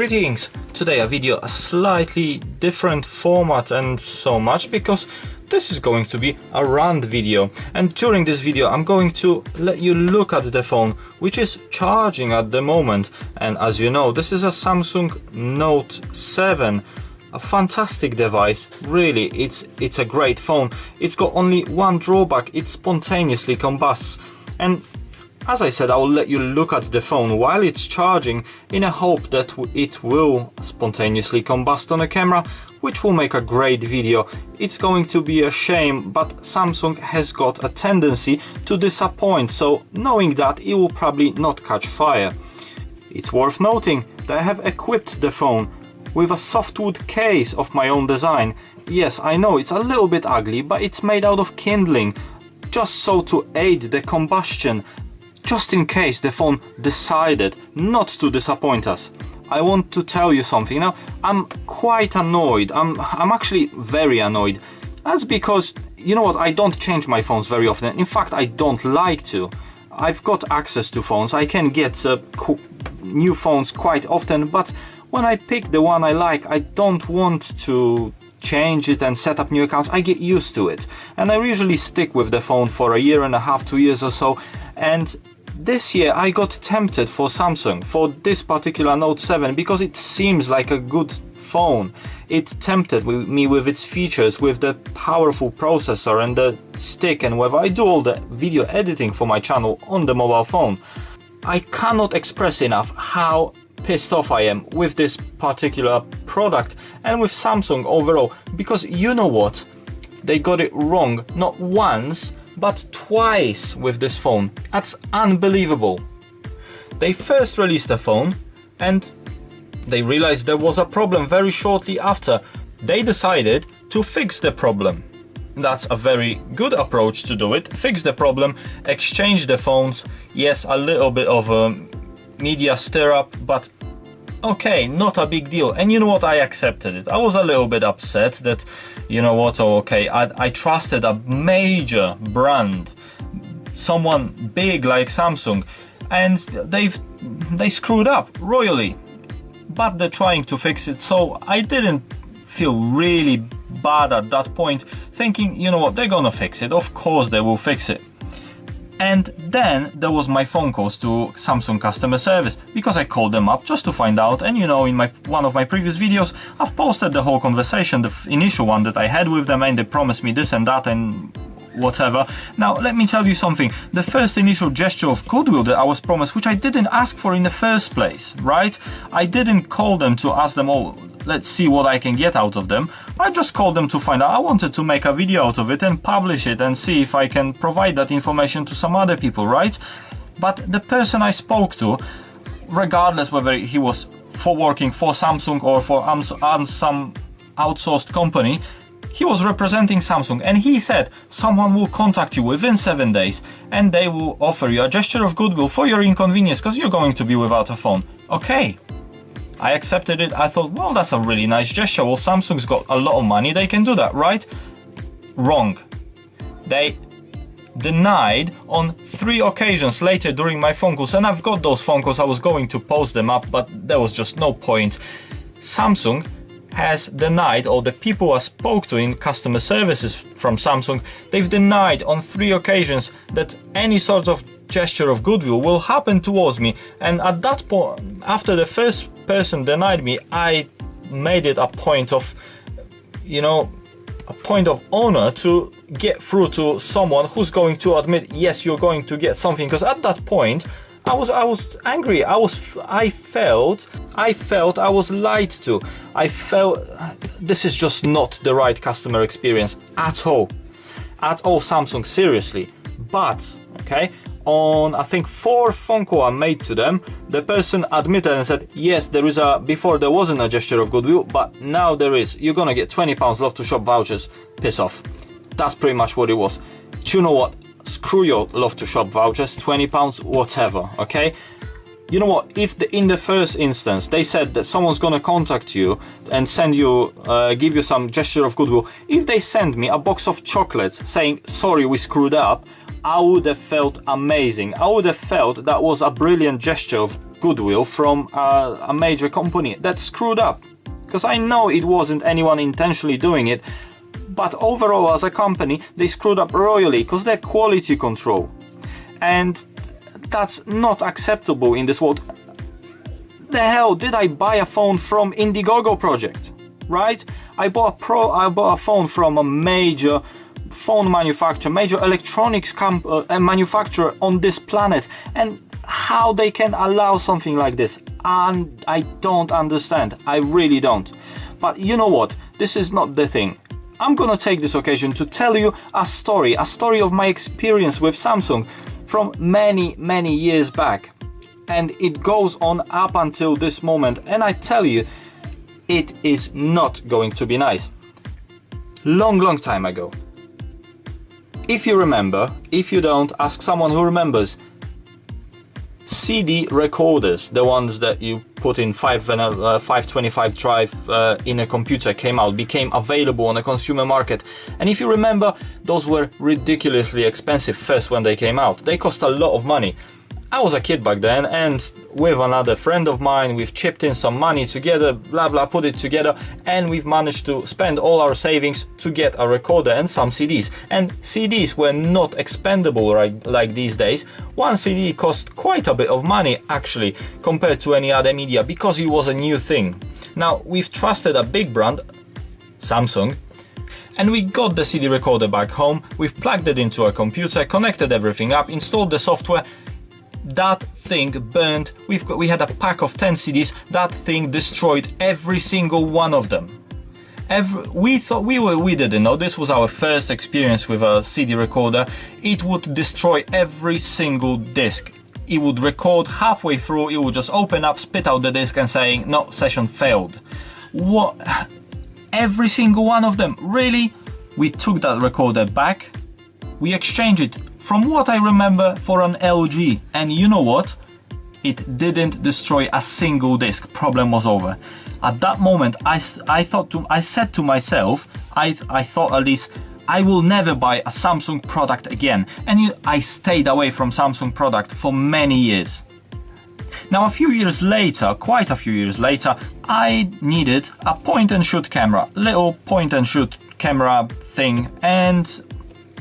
Greetings! Today a video, a slightly different format and so much because this is going to be a rant video, and during this video I'm going to let you look at the phone, which is charging at the moment. And as you know, this is a Samsung Note 7, a fantastic device. Really, it's a great phone. It's got only one drawback: it spontaneously combusts. And as I said, I will let you look at the phone while it's charging in a hope that it will spontaneously combust on a camera, which will make a great video. It's going to be a shame, but Samsung has got a tendency to disappoint, so knowing that, it will probably not catch fire. It's worth noting that I have equipped the phone with a softwood case of my own design. Yes, I know it's a little bit ugly, but it's made out of kindling, just so to aid the combustion, just in case the phone decided not to disappoint us. I want to tell you something. Now, I'm quite annoyed. I'm actually very annoyed. That's because, you know what, I don't change my phones very often. In fact, I don't like to. I've got access to phones. I can get new phones quite often, but when I pick the one I like, I don't want to change it and set up new accounts. I get used to it, and I usually stick with the phone for a year and a half, 2 years or so. And this year I got tempted for Samsung, for this particular Note 7, because it seems like a good phone. It tempted me with its features, with the powerful processor and the stick, and whether I do all the video editing for my channel on the mobile phone. I cannot express enough how pissed off I am with this particular product and with Samsung overall, because you know what? They got it wrong, not once, but twice with this phone. That's unbelievable. They first released the phone and they realized there was a problem very shortly after. They decided to fix the problem. That's a very good approach to do it. Fix the problem, exchange the phones. Yes, a little bit of a media stir up, but okay, not a big deal. And you know what, I accepted it. I was a little bit upset that, you know what, oh, okay, I trusted a major brand, someone big like Samsung, and they screwed up royally. But they're trying to fix it, so I didn't feel really bad at that point, thinking, you know what, they're gonna fix it. Of course they will fix it. And then there was my phone calls to Samsung customer service, because I called them up just to find out. And you know, in one of my previous videos, I've posted the whole conversation, the initial one that I had with them, and they promised me this and that and whatever. Now, let me tell you something. The first initial gesture of goodwill that I was promised, which I didn't ask for in the first place, right? I didn't call them to ask them, oh, let's see what I can get out of them. I just called them to find out. I wanted to make a video out of it and publish it and see if I can provide that information to some other people, right? But the person I spoke to, regardless whether he was working for Samsung or for some outsourced company, he was representing Samsung, and he said someone will contact you within 7 days and they will offer you a gesture of goodwill for your inconvenience because you're going to be without a phone. Okay. I accepted it. I thought, well, that's a really nice gesture. Well, Samsung's got a lot of money, they can do that, right? Wrong. They denied on 3 occasions later during my phone calls, and I've got those phone calls. I was going to post them up, but there was just no point. Samsung has denied, or the people I spoke to in customer services from Samsung, they've denied on 3 occasions that any sort of gesture of goodwill will happen towards me. And at that point, after the first person denied me, I made it a point of, you know, a point of honor to get through to someone who's going to admit, yes, you're going to get something. Because at that point I was angry. I felt I was lied to. I felt this is just not the right customer experience at all, Samsung, seriously. But okay, on I think 4 phone calls I made to them, the person admitted and said, yes, before there wasn't a gesture of goodwill, but now there is. You're gonna get £20 Love to Shop vouchers. Piss off. That's pretty much what it was. Do you know what? Screw your Love to Shop vouchers, £20, whatever, okay? You know what, if in the first instance they said that someone's gonna contact you and send you, give you some gesture of goodwill, if they send me a box of chocolates saying, sorry, we screwed up, I would have felt amazing. I would have felt that was a brilliant gesture of goodwill from a major company that screwed up. Because I know it wasn't anyone intentionally doing it, but overall as a company they screwed up royally because their quality control, and that's not acceptable in this world. The hell did I buy a phone from Indiegogo project, right? I bought a phone from a major phone manufacturer, major electronics manufacturer on this planet, and how they can allow something like this, and I don't understand. I really don't. But you know what? This is not the thing. I'm gonna take this occasion to tell you a story of my experience with Samsung from many years back, and it goes on up until this moment, and I tell you, it is not going to be nice. Long time ago. If you remember, if you don't, ask someone who remembers. CD recorders, the ones that you put in 525 drive in a computer, became available on the consumer market. And if you remember, those were ridiculously expensive first when they came out. They cost a lot of money. I was a kid back then, and with another friend of mine, we've chipped in some money together, put it together, and we've managed to spend all our savings to get a recorder and some CDs. And CDs were not expendable like these days. One CD cost quite a bit of money actually, compared to any other media, because it was a new thing. Now, we've trusted a big brand, Samsung, and we got the CD recorder back home, we've plugged it into a computer, connected everything up, installed the software. That thing burned. We had a pack of 10 CDs. That thing destroyed every single one of them. We didn't know. This was our first experience with a CD recorder. It would destroy every single disc. It would record halfway through. It would just open up, spit out the disc, and saying, "No, session failed." What? Every single one of them. Really? We took that recorder back. We exchanged it, from what I remember, for an LG, and you know what? It didn't destroy a single disc. Problem was over. At that moment, I said to myself, I thought at least, I will never buy a Samsung product again. And I stayed away from Samsung product for many years. Now, a few years later, quite a few years later, I needed a point and shoot camera, little point and shoot camera thing, and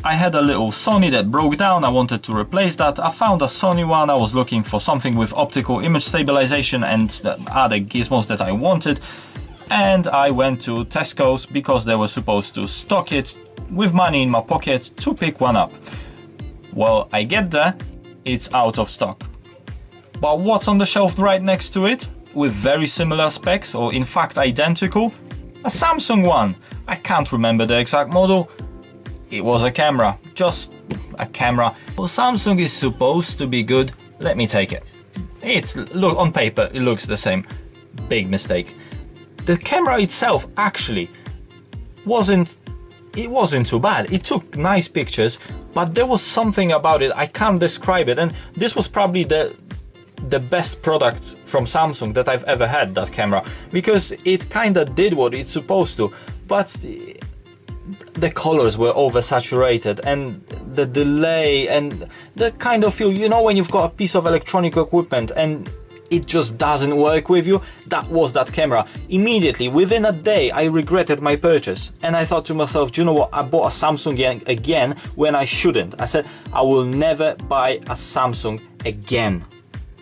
I had a little Sony that broke down. I wanted to replace that. I found a Sony one. I was looking for something with optical image stabilization and the other gizmos that I wanted. And I went to Tesco's because they were supposed to stock it with money in my pocket to pick one up. Well, I get there, it's out of stock. But what's on the shelf right next to it, with very similar specs, or in fact identical? A Samsung one. I can't remember the exact model. It was a camera, just a camera. Well, Samsung is supposed to be good. Let me take it. Look, on paper, it looks the same. Big mistake. The camera itself actually wasn't too bad. It took nice pictures, but there was something about it, I can't describe it. And this was probably the best product from Samsung that I've ever had, that camera, because it kind of did what it's supposed to, but the colors were oversaturated, and the delay and the kind of feel, you know, when you've got a piece of electronic equipment and it just doesn't work with you. That was that camera. Immediately, within a day, I regretted my purchase, and I thought to myself, do you know what, I bought a Samsung again when I shouldn't. I said, I will never buy a Samsung again.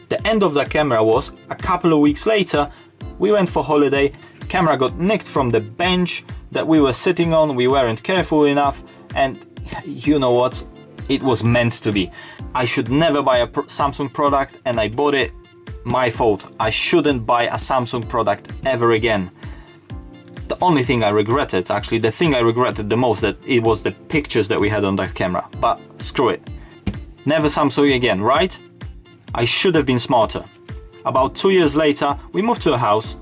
The end of that camera was a couple of weeks later. We went for holiday, camera got nicked from the bench that we were sitting on. We weren't careful enough, and you know what, it was meant to be. I should never buy a Samsung product, and I bought it. My fault. I shouldn't buy a Samsung product ever again. The only thing I regretted, actually the thing I regretted the most, that it was the pictures that we had on that camera. But screw it, never Samsung again, right? I should have been smarter. About 2 years later, we moved to a house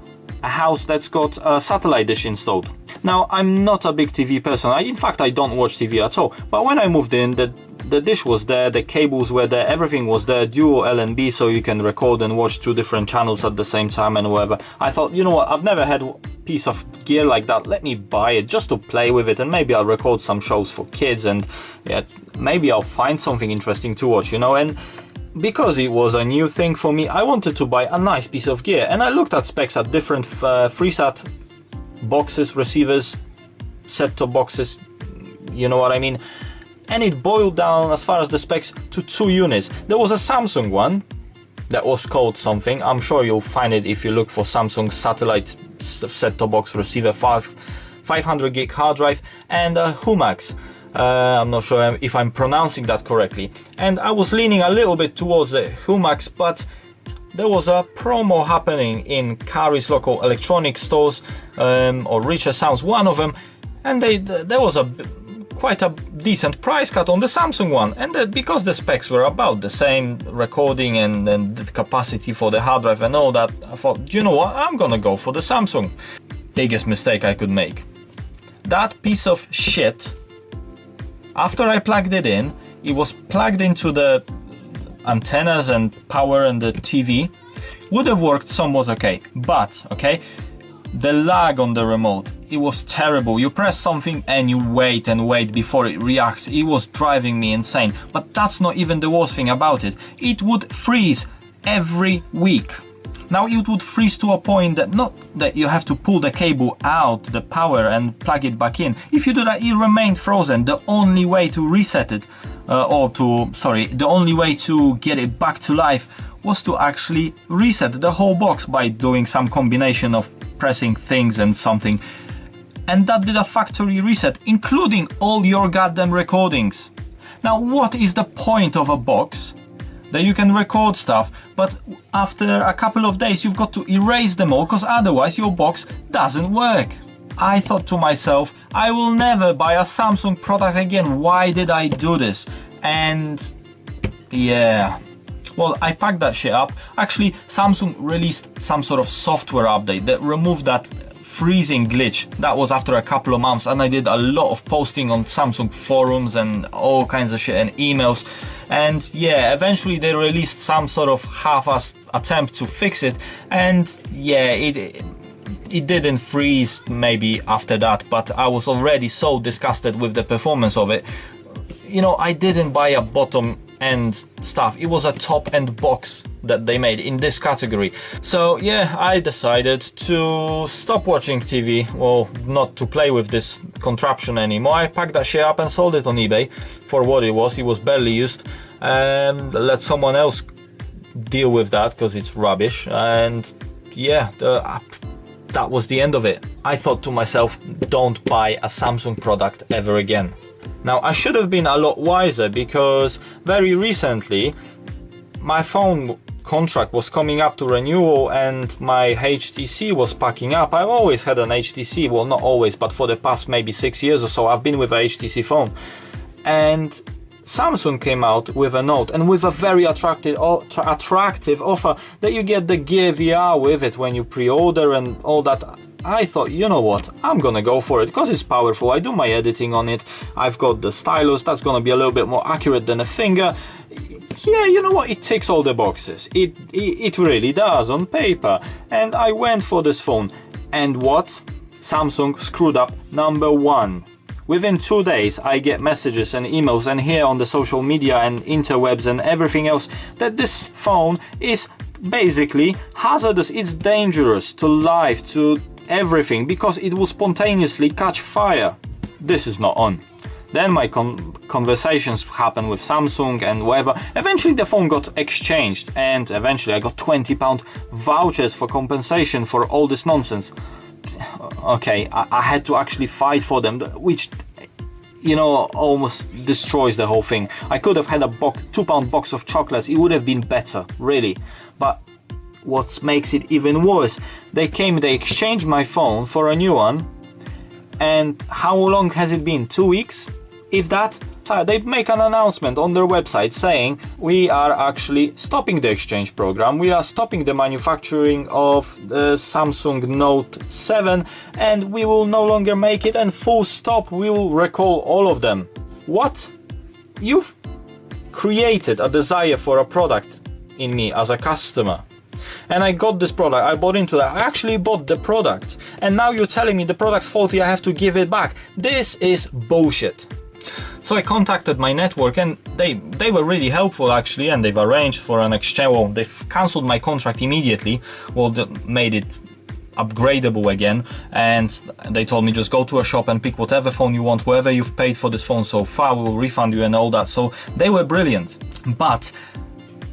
that's got a satellite dish installed. Now, I'm not a big TV person. In fact, I don't watch TV at all. But when I moved in, the dish was there, the cables were there, everything was there, dual LNB, so you can record and watch 2 different channels at the same time and whatever. I thought, you know what, I've never had a piece of gear like that. Let me buy it just to play with it, and maybe I'll record some shows for kids, and yeah, maybe I'll find something interesting to watch, you know. And because it was a new thing for me, I wanted to buy a nice piece of gear, and I looked at specs at different FreeSat boxes, receivers, set-top boxes, you know what I mean, and it boiled down, as far as the specs, to 2 units. There was a Samsung one that was called something, I'm sure you'll find it if you look for Samsung satellite set-top box receiver, 500 gig hard drive, and a Humax. I'm not sure if I'm pronouncing that correctly, and I was leaning a little bit towards the Humax, but there was a promo happening in Carrie's local electronics stores, or Richer Sounds, one of them, and there was quite a decent price cut on the Samsung one, and because the specs were about the same, recording and the capacity for the hard drive and all that, I thought, you know what, I'm gonna go for the Samsung. Biggest mistake I could make. That piece of shit, after I plugged it in, it was plugged into the antennas and power and the TV, would have worked somewhat okay, but okay, the lag on the remote, it was terrible. You press something and you wait and wait before it reacts. It was driving me insane. But that's not even the worst thing about it. It would freeze every week. Now it would freeze to a point that not that you have to pull the cable out, the power, and plug it back in. If you do that, it remained frozen. The only way to reset it, the only way to get it back to life was to actually reset the whole box by doing some combination of pressing things and something. And that did a factory reset, including all your goddamn recordings. Now, what is the point of a box that you can record stuff, but after a couple of days you've got to erase them all, because otherwise your box doesn't work? I thought to myself, I will never buy a Samsung product again. Why did I do this? And yeah, well, I packed that shit up. Actually, Samsung released some sort of software update that removed that freezing glitch. That was after a couple of months, and I did a lot of posting on Samsung forums and all kinds of shit and emails. And yeah, eventually they released some sort of half-assed attempt to fix it, and yeah, it didn't freeze maybe after that, but I was already so disgusted with the performance of it. You know, I didn't buy a bottom end stuff, it was a top end box that they made in this category. So yeah, I decided to stop watching TV, well, not to play with this contraption anymore. I packed that shit up and sold it on eBay for what it was barely used, and let someone else deal with that because it's rubbish. And yeah, that was the end of it. I thought to myself, don't buy a Samsung product ever again. Now, I should have been a lot wiser, because very recently my phone contract was coming up to renewal and my HTC was packing up. I've always had an HTC, well, not always, but for the past maybe 6 years or so I've been with a HTC phone. And Samsung came out with a note and with a very attractive offer that you get the Gear VR with it when you pre-order and all that. I thought, you know what, I'm gonna go for it because it's powerful. I do my editing on it. I've got the stylus, that's gonna be a little bit more accurate than a finger. Yeah, you know what, it ticks all the boxes. It really does on paper. And I went for this phone. And what? Samsung screwed up number one. Within 2 days I get messages and emails and hear on the social media and interwebs and everything else that this phone is basically hazardous. It's dangerous to life, to everything, because it will spontaneously catch fire. This is not on. Then my conversations happened with Samsung and whatever. Eventually the phone got exchanged, and eventually I got £20 vouchers for compensation for all this nonsense. Okay, I had to actually fight for them, which, you know, almost destroys the whole thing. I could have had a £2 box of chocolates, it would have been better, really. But what makes it even worse, they exchanged my phone for a new one, and how long has it been? 2 weeks? If that? They make an announcement on their website saying, we are actually stopping the exchange program, we are stopping the manufacturing of the Samsung Note 7, and we will no longer make it, and full stop, we will recall all of them. What? You've created a desire for a product in me as a customer. And I got this product, I bought into that, I actually bought the product, and now you're telling me the product's faulty, I have to give it back. This is bullshit. So I contacted my network, and they were really helpful actually, and they've arranged for an exchange. Well, they've cancelled my contract immediately. Well, made it upgradable again, and they told me just go to a shop and pick whatever phone you want, whatever you've paid for this phone so far, we will refund you and all that. So they were brilliant. But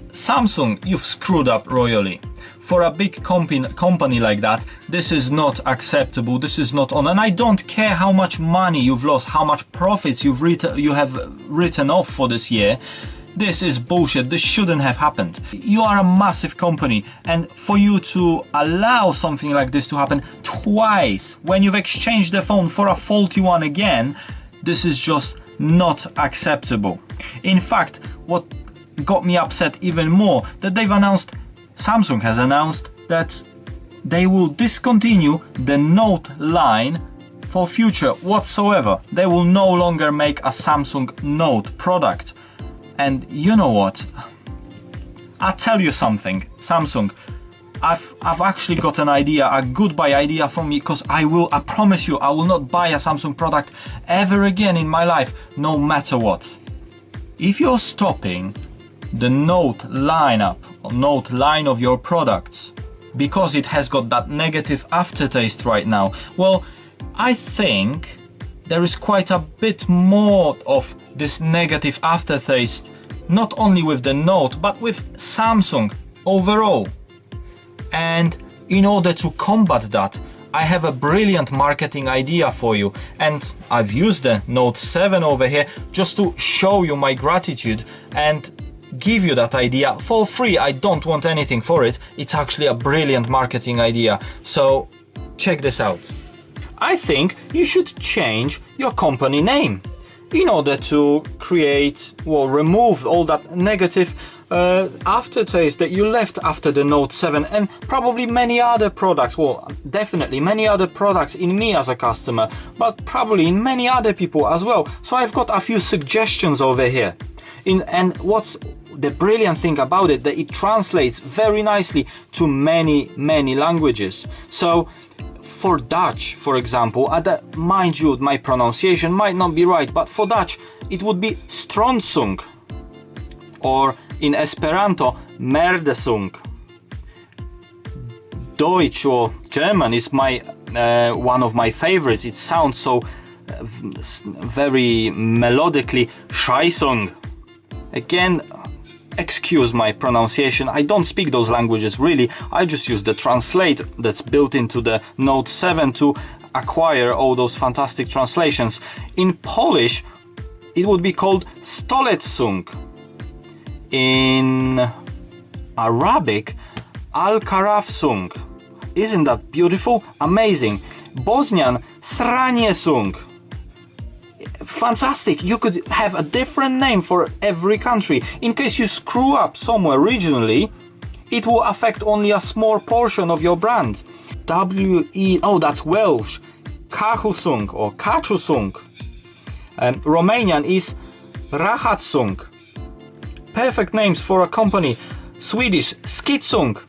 Samsung, you've screwed up royally. For a big company like that, this is not acceptable, this is not on, and I don't care how much money you've lost, how much profits you have written off for this year. This is bullshit. This shouldn't have happened. You are a massive company, and for you to allow something like this to happen twice when you've exchanged the phone for a faulty one again, this is just not acceptable. In fact, what got me upset even more, that Samsung has announced that they will discontinue the Note line for future whatsoever. They will no longer make a Samsung Note product. And you know what? I'll tell you something, Samsung. I've actually got an idea, a goodbye idea for me, because I promise you, I will not buy a Samsung product ever again in my life, no matter what. If you're stopping the Note line of your products because it has got that negative aftertaste right now, well, I think there is quite a bit more of this negative aftertaste, not only with the Note, but with Samsung overall. And in order to combat that, I have a brilliant marketing idea for you, and I've used the Note 7 over here just to show you my gratitude and give you that idea for free. I don't want anything for it. It's actually a brilliant marketing idea. So check this out. I think you should change your company name in order to remove all that negative aftertaste that you left after the Note 7, and probably many other products. Well, definitely many other products in me as a customer, but probably in many other people as well. So I've got a few suggestions over here. And what's the brilliant thing about it, that it translates very nicely to many languages. So for Dutch, for example, mind you, my pronunciation might not be right, but for Dutch it would be stronsung, or in Esperanto, merdesung. Deutsch or German is one of my favorites. It sounds so very melodically, shitsung. Again, excuse my pronunciation, I don't speak those languages really, I just use the translate that's built into the Note 7 to acquire all those fantastic translations. In Polish, it would be called stolecung. In Arabic, al-karafsung. Isn't that beautiful? Amazing. Bosnian, sraniesung. Fantastic. You could have a different name for every country. In case you screw up somewhere regionally, it will affect only a small portion of your brand. Oh, that's Welsh. Kahusung or Kachusung. Romanian is Rahatsung. Perfect names for a company. Swedish, Skitsung.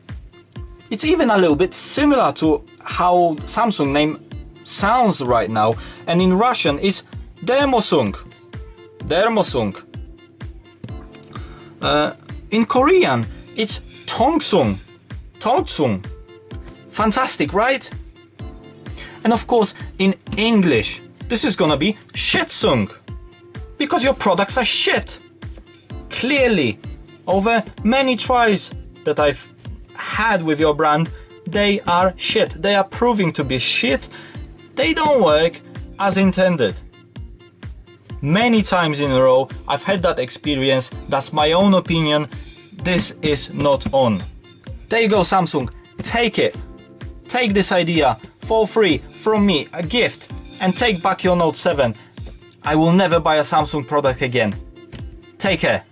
It's even a little bit similar to how Samsung name sounds right now. And in Russian is Dermosung. In Korean, it's Tongsung. Fantastic, right? And of course, in English, this is gonna be shitsung, because your products are shit. Clearly, over many tries that I've had with your brand, they are shit. They are proving to be shit. They don't work as intended. Many times in a row, I've had that experience. That's my own opinion. This is not on. There you go, Samsung. Take it. Take this idea for free from me, a gift, and take back your Note 7. I will never buy a Samsung product again. Take care.